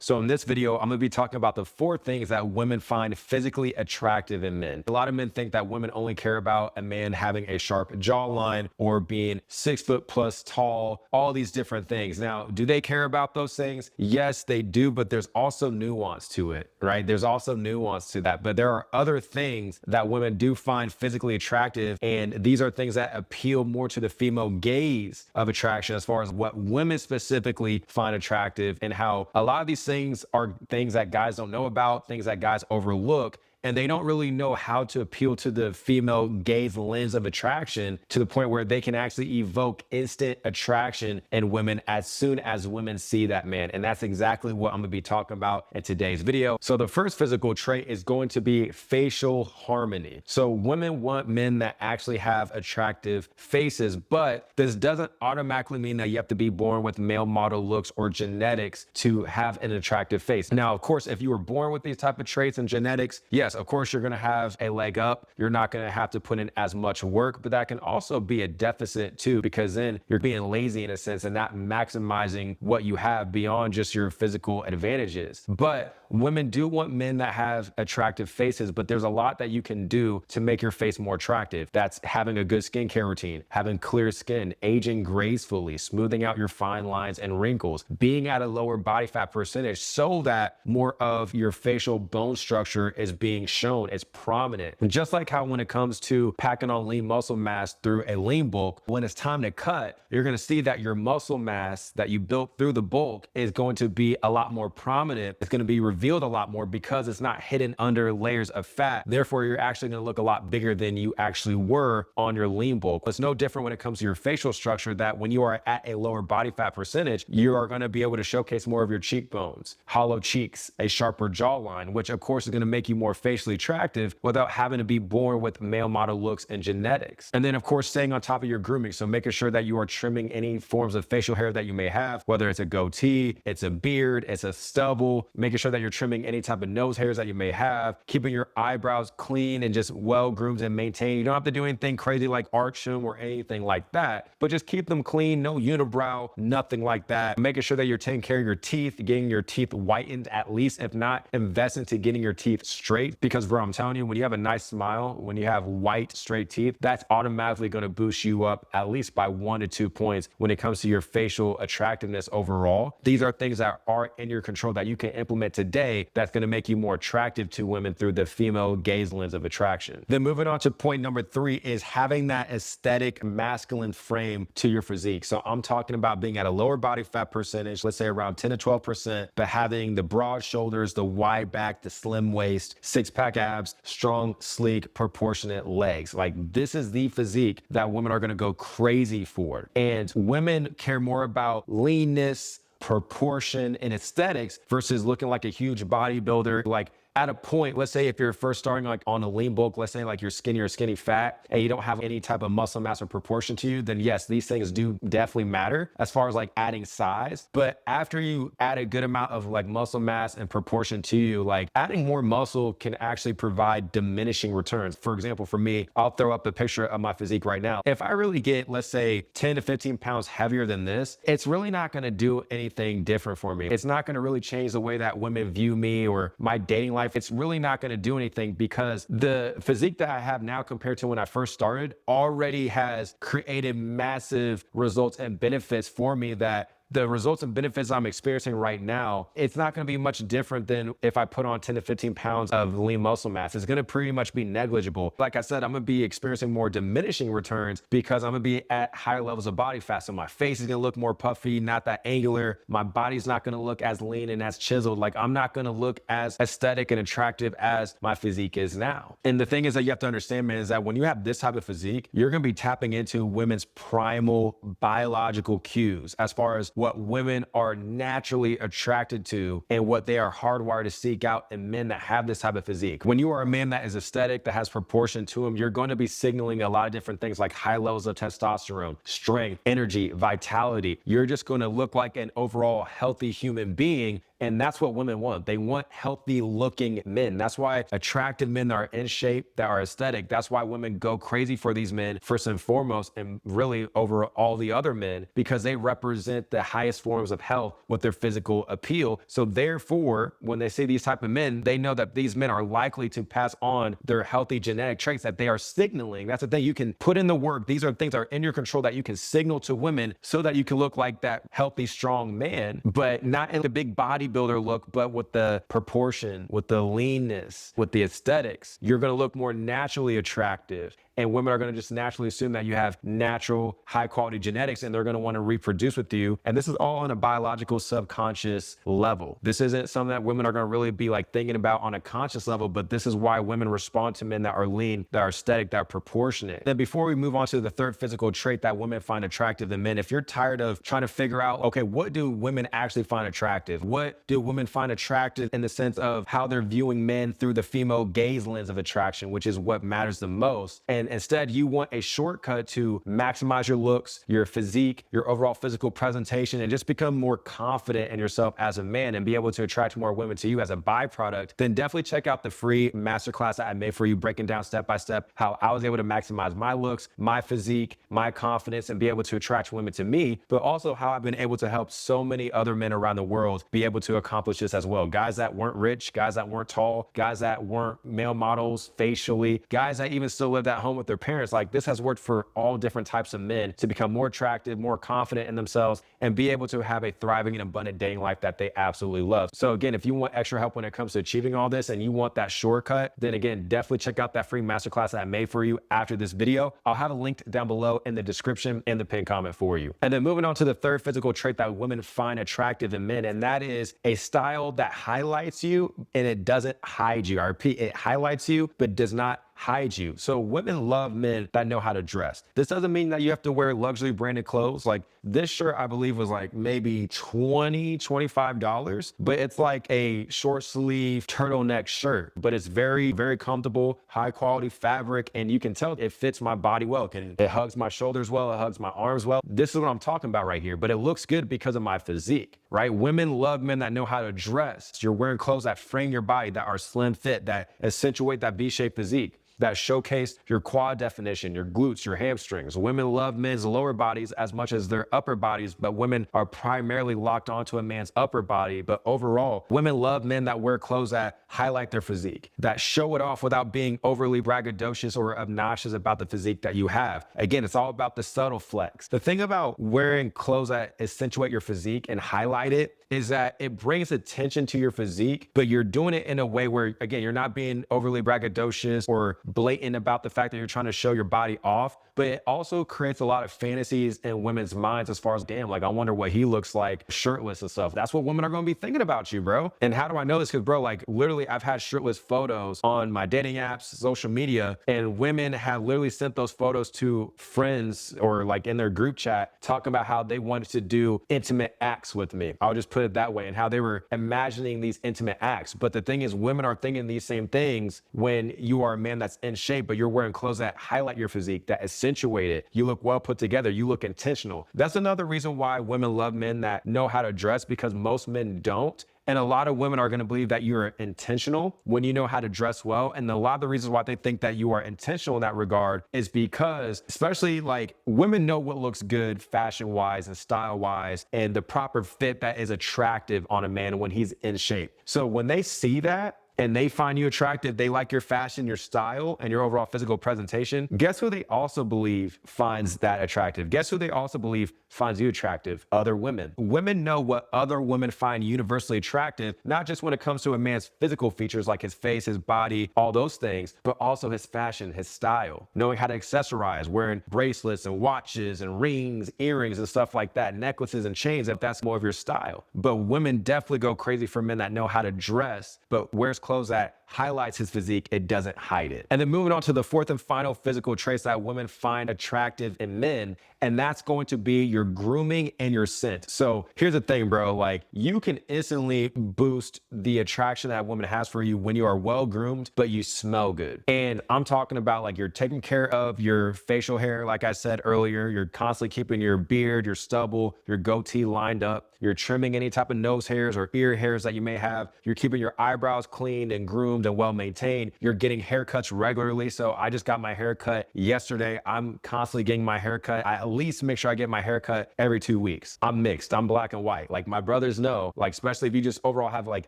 So in this video, I'm gonna be talking about the 4 things that women find physically attractive in men. A lot of men think that women only care about a man having a sharp jawline or being 6 foot plus tall, all these different things. Now, do they care about those things? Yes, they do, but there's also nuance to it, right? There's also nuance to that, but there are other things that women do find physically attractive, and these are things that appeal more to the female gaze of attraction as far as what women specifically find attractive, and how a lot of these things are things that guys don't know about, things that guys overlook, and they don't really know how to appeal to the female gaze lens of attraction to the point where they can actually evoke instant attraction in women as soon as women see that man. And that's exactly what I'm gonna be talking about in today's video. So the first physical trait is going to be facial harmony. So women want men that actually have attractive faces, but this doesn't automatically mean that you have to be born with male model looks or genetics to have an attractive face. Now, of course, if you were born with these type of traits and genetics, yes, of course, you're going to have a leg up. You're not going to have to put in as much work, but that can also be a deficit too, because then you're being lazy in a sense and not maximizing what you have beyond just your physical advantages. But women do want men that have attractive faces, but there's a lot that you can do to make your face more attractive. That's having a good skincare routine, having clear skin, aging gracefully, smoothing out your fine lines and wrinkles, being at a lower body fat percentage so that more of your facial bone structure is being shown, it's prominent. And just like how when it comes to packing on lean muscle mass through a lean bulk, when it's time to cut, you're going to see that your muscle mass that you built through the bulk is going to be a lot more prominent. It's going to be revealed a lot more because it's not hidden under layers of fat. Therefore, you're actually going to look a lot bigger than you actually were on your lean bulk. It's no different when it comes to your facial structure, that when you are at a lower body fat percentage, you are going to be able to showcase more of your cheekbones, hollow cheeks, a sharper jawline, which of course is going to make you more facially attractive without having to be born with male model looks and genetics. And then of course, staying on top of your grooming. So making sure that you are trimming any forms of facial hair that you may have, whether it's a goatee, it's a beard, it's a stubble, making sure that you're trimming any type of nose hairs that you may have, keeping your eyebrows clean and just well groomed and maintained. You don't have to do anything crazy like arch them or anything like that, but just keep them clean, no unibrow, nothing like that. Making sure that you're taking care of your teeth, getting your teeth whitened at least, if not, invest into getting your teeth straight. Because bro, I'm telling you, when you have a nice smile, when you have white, straight teeth, that's automatically going to boost you up at least by 1 to 2 points when it comes to your facial attractiveness overall. These are things that are in your control that you can implement today that's going to make you more attractive to women through the female gaze lens of attraction. Then moving on to point number 3 is having that aesthetic masculine frame to your physique. So I'm talking about being at a lower body fat percentage, let's say around 10 to 12%, but having the broad shoulders, the wide back, the slim waist, six-pack abs, strong, sleek, proportionate legs. Like, this is the physique that women are going to go crazy for. And women care more about leanness, proportion, and aesthetics versus looking like a huge bodybuilder. Like, at a point, let's say if you're first starting like on a lean bulk, let's say like you're skinny or skinny fat and you don't have any type of muscle mass or proportion to you, then yes, these things do definitely matter as far as like adding size. But after you add a good amount of like muscle mass and proportion to you, like adding more muscle can actually provide diminishing returns. For example, for me, I'll throw up a picture of my physique right now. If I really get, let's say 10 to 15 pounds heavier than this, it's really not going to do anything different for me. It's not going to really change the way that women view me or my dating life. It's really not going to do anything because the physique that I have now compared to when I first started already has created massive results and benefits for me, that the results and benefits I'm experiencing right now, it's not going to be much different than if I put on 10 to 15 pounds of lean muscle mass. It's going to pretty much be negligible. Like I said, I'm going to be experiencing more diminishing returns because I'm going to be at higher levels of body fat. So my face is going to look more puffy, not that angular. My body's not going to look as lean and as chiseled. Like, I'm not going to look as aesthetic and attractive as my physique is now. And the thing is that you have to understand, man, is that when you have this type of physique, you're going to be tapping into women's primal biological cues as far as what women are naturally attracted to and what they are hardwired to seek out in men that have this type of physique. When you are a man that is aesthetic, that has proportion to him, you're going to be signaling a lot of different things like high levels of testosterone, strength, energy, vitality. You're just going to look like an overall healthy human being. And that's what women want. They want healthy looking men. That's why attractive men that are in shape, that are aesthetic, that's why women go crazy for these men first and foremost, and really over all the other men, because they represent the highest forms of health with their physical appeal. So therefore, when they see these type of men, they know that these men are likely to pass on their healthy genetic traits that they are signaling. That's the thing. You can put in the work. These are things that are in your control that you can signal to women so that you can look like that healthy, strong man, but not in the big bodybuilder look, but with the proportion, with the leanness, with the aesthetics. You're going to look more naturally attractive. And women are going to just naturally assume that you have natural, high quality genetics, and they're going to want to reproduce with you. And this is all on a biological subconscious level. This isn't something that women are going to really be like thinking about on a conscious level, but this is why women respond to men that are lean, that are aesthetic, that are proportionate. Then before we move on to the third physical trait that women find attractive in men, if you're tired of trying to figure out, okay, what do women actually find attractive? What do women find attractive in the sense of how they're viewing men through the female gaze lens of attraction, which is what matters the most. And instead, you want a shortcut to maximize your looks, your physique, your overall physical presentation, and just become more confident in yourself as a man and be able to attract more women to you as a byproduct, then definitely check out the free masterclass that I made for you, breaking down step by step how I was able to maximize my looks, my physique, my confidence, and be able to attract women to me, but also how I've been able to help so many other men around the world be able to accomplish this as well. Guys that weren't rich, guys that weren't tall, guys that weren't male models facially, guys that even still lived at home with their parents. Like, this has worked for all different types of men to become more attractive, more confident in themselves, and be able to have a thriving and abundant dating life that they absolutely love. So again, if you want extra help when it comes to achieving all this and you want that shortcut, then again, definitely check out that free masterclass that I made for you after this video. I'll have a link down below in the description and the pinned comment for you. And then moving on to the third physical trait that women find attractive in men, and that is a style that highlights you and it doesn't hide you. I repeat, it highlights you, but does not hide you. So women love men that know how to dress. This doesn't mean that you have to wear luxury branded clothes. Like, this shirt, I believe, was like maybe $25, but it's like a short sleeve turtleneck shirt, but it's very, very comfortable, high quality fabric. And you can tell it fits my body well. It hugs my shoulders well. It hugs my arms well. This is what I'm talking about right here, but it looks good because of my physique, right? Women love men that know how to dress. You're wearing clothes that frame your body, that are slim fit, that accentuate that V-shaped physique, that showcase your quad definition, your glutes, your hamstrings. Women love men's lower bodies as much as their upper bodies, but women are primarily locked onto a man's upper body. But overall, women love men that wear clothes that highlight their physique, that show it off without being overly braggadocious or obnoxious about the physique that you have. Again, it's all about the subtle flex. The thing about wearing clothes that accentuate your physique and highlight it is that it brings attention to your physique, but you're doing it in a way where, again, you're not being overly braggadocious or blatant about the fact that you're trying to show your body off, but it also creates a lot of fantasies in women's minds as far as, damn, like, I wonder what he looks like shirtless and stuff. That's what women are going to be thinking about you, bro. And how do I know this? Because, bro, like, literally, I've had shirtless photos on my dating apps, social media, and women have literally sent those photos to friends or like in their group chat talking about how they wanted to do intimate acts with me. I'll just put it that way, and how they were imagining these intimate acts. But the thing is, women are thinking these same things when you are a man that's in shape, but you're wearing clothes that highlight your physique, that accentuate it. You look well put together. You look intentional. That's another reason why women love men that know how to dress, because most men don't. And a lot of women are going to believe that you're intentional when you know how to dress well. And a lot of the reasons why they think that you are intentional in that regard is because, especially, like, women know what looks good fashion wise and style wise, and the proper fit that is attractive on a man when he's in shape. So when they see that, and they find you attractive, they like your fashion, your style, and your overall physical presentation, guess who they also believe finds that attractive? Guess who they also believe finds you attractive? Other women. Women know what other women find universally attractive, not just when it comes to a man's physical features like his face, his body, all those things, but also his fashion, his style, knowing how to accessorize, wearing bracelets and watches and rings, earrings and stuff like that, necklaces and chains, if that's more of your style. But women definitely go crazy for men that know how to dress, but wears clothes that highlights his physique, it doesn't hide it. And then moving on to the fourth and final physical traits that women find attractive in men, and that's going to be your grooming and your scent. So here's the thing, bro, like you can instantly boost the attraction that a woman has for you when you are well groomed, but you smell good. And I'm talking about like you're taking care of your facial hair, like I said earlier, you're constantly keeping your beard, your stubble, your goatee lined up. You're trimming any type of nose hairs or ear hairs that you may have. You're keeping your eyebrows cleaned and groomed and well maintained. You're getting haircuts regularly. So I just got my haircut yesterday. I'm constantly getting my haircut. I at least make sure I get my haircut every 2 weeks. I'm mixed. I'm black and white. Like my brothers know, like especially if you just overall have like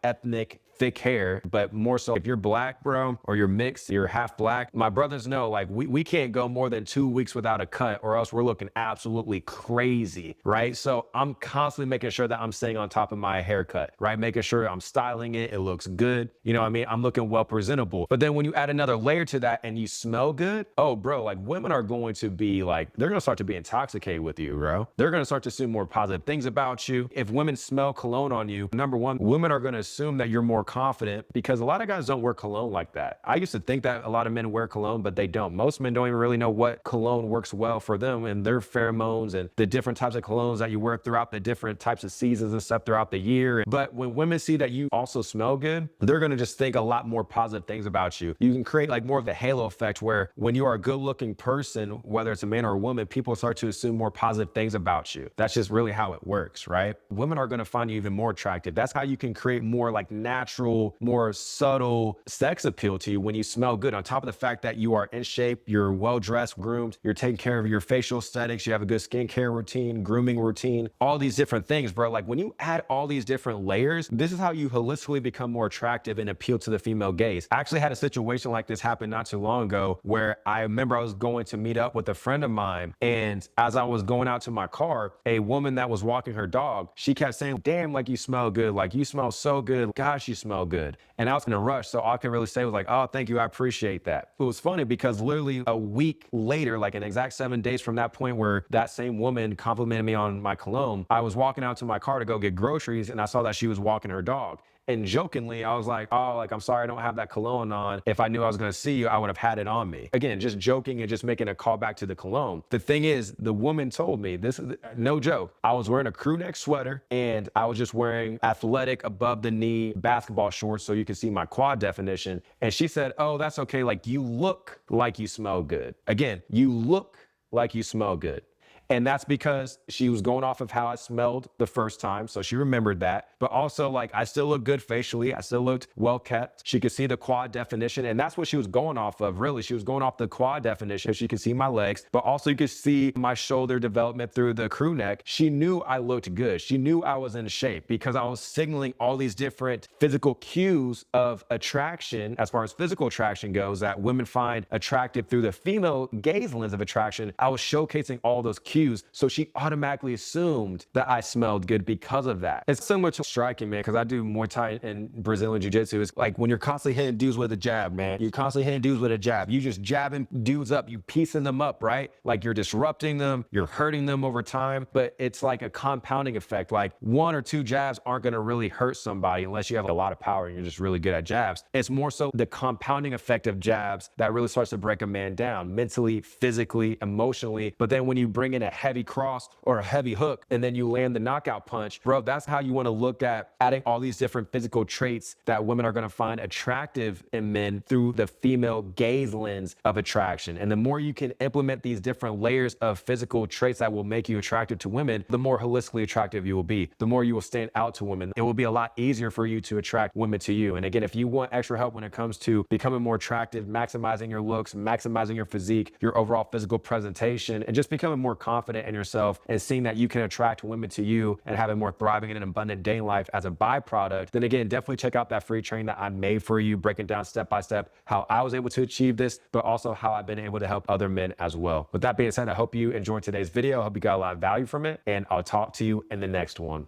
ethnic thick hair, but more so if you're black, bro, or you're mixed, you're half black. My brothers know like we can't go more than 2 weeks without a cut or else we're looking absolutely crazy, right? So I'm constantly making sure that I'm staying on top of my haircut, right? Making sure I'm styling it. It looks good. You know what I mean? I'm looking well presentable. But then when you add another layer to that and you smell good, oh, bro, like women are going to be like, they're going to start to be intoxicated with you, bro. They're going to start to assume more positive things about you. If women smell cologne on you, number one, women are going to assume that you're more confident because a lot of guys don't wear cologne like that. I used to think that a lot of men wear cologne, but they don't. Most men don't even really know what cologne works well for them and their pheromones and the different types of colognes that you wear throughout the different types of seasons and stuff throughout the year. But when women see that you also smell good, they're going to just think a lot more positive things about you. You can create like more of the halo effect where when you are a good looking person, whether it's a man or a woman, people start to assume more positive things about you. That's just really how it works, right? Women are going to find you even more attractive. That's how you can create more like natural, more subtle sex appeal to you when you smell good. On top of the fact that you are in shape, you're well dressed, groomed, you're taking care of your facial aesthetics, you have a good skincare routine, grooming routine, all these different things, bro. Like when you add all these different layers, this is how you holistically become more attractive and appeal to the female gaze. I actually had a situation like this happen not too long ago where I remember I was going to meet up with a friend of mine, and as I was going out to my car, a woman that was walking her dog, she kept saying, damn, like you smell good, like you smell so good, gosh, you smell good. And I was in a rush, so all I could really say was like, oh, thank you, I appreciate that. It was funny because literally a week later, like an exact 7 days from that point where that same woman complimented me on my cologne, I was walking out to my car to go get groceries and I saw that she was walking her dog. And jokingly, I was like, oh, like, I'm sorry I don't have that cologne on. If I knew I was going to see you, I would have had it on me. Again, just joking and just making a call back to the cologne. The thing is, the woman told me, this is no joke, I was wearing a crew neck sweater and I was just wearing athletic above the knee basketball shorts so you can see my quad definition. And she said, oh, that's okay. Like, you look like you smell good. Again, you look like you smell good. And that's because she was going off of how I smelled the first time. So she remembered that. But also, like, I still looked good facially. I still looked well kept. She could see the quad definition. And that's what she was going off of, really. She was going off the quad definition. She could see my legs, but also you could see my shoulder development through the crew neck. She knew I looked good. She knew I was in shape because I was signaling all these different physical cues of attraction, as far as physical attraction goes, that women find attractive through the female gaze lens of attraction. I was showcasing all those cues. So she automatically assumed that I smelled good because of that. It's similar to striking, man, because I do Muay Thai and Brazilian Jiu-Jitsu. It's like when you're constantly hitting dudes with a jab, man. You're constantly hitting dudes with a jab. You just jabbing dudes up. You piecing them up, right? Like you're disrupting them. You're hurting them over time. But it's like a compounding effect. Like 1 or 2 jabs aren't going to really hurt somebody unless you have a lot of power and you're just really good at jabs. It's more so the compounding effect of jabs that really starts to break a man down mentally, physically, emotionally. But then when you bring in a heavy cross or a heavy hook and then you land the knockout punch, bro, that's how you want to look at adding all these different physical traits that women are going to find attractive in men through the female gaze lens of attraction. And the more you can implement these different layers of physical traits that will make you attractive to women, the more holistically attractive you will be, the more you will stand out to women. It will be a lot easier for you to attract women to you. And again, if you want extra help when it comes to becoming more attractive, maximizing your looks, maximizing your physique, your overall physical presentation, and just becoming more confident in yourself and seeing that you can attract women to you and have a more thriving and an abundant day in life as a byproduct, then again, definitely check out that free training that I made for you, breaking down step by step how I was able to achieve this, but also how I've been able to help other men as well. With that being said, I hope you enjoyed today's video. I hope you got a lot of value from it, and I'll talk to you in the next one.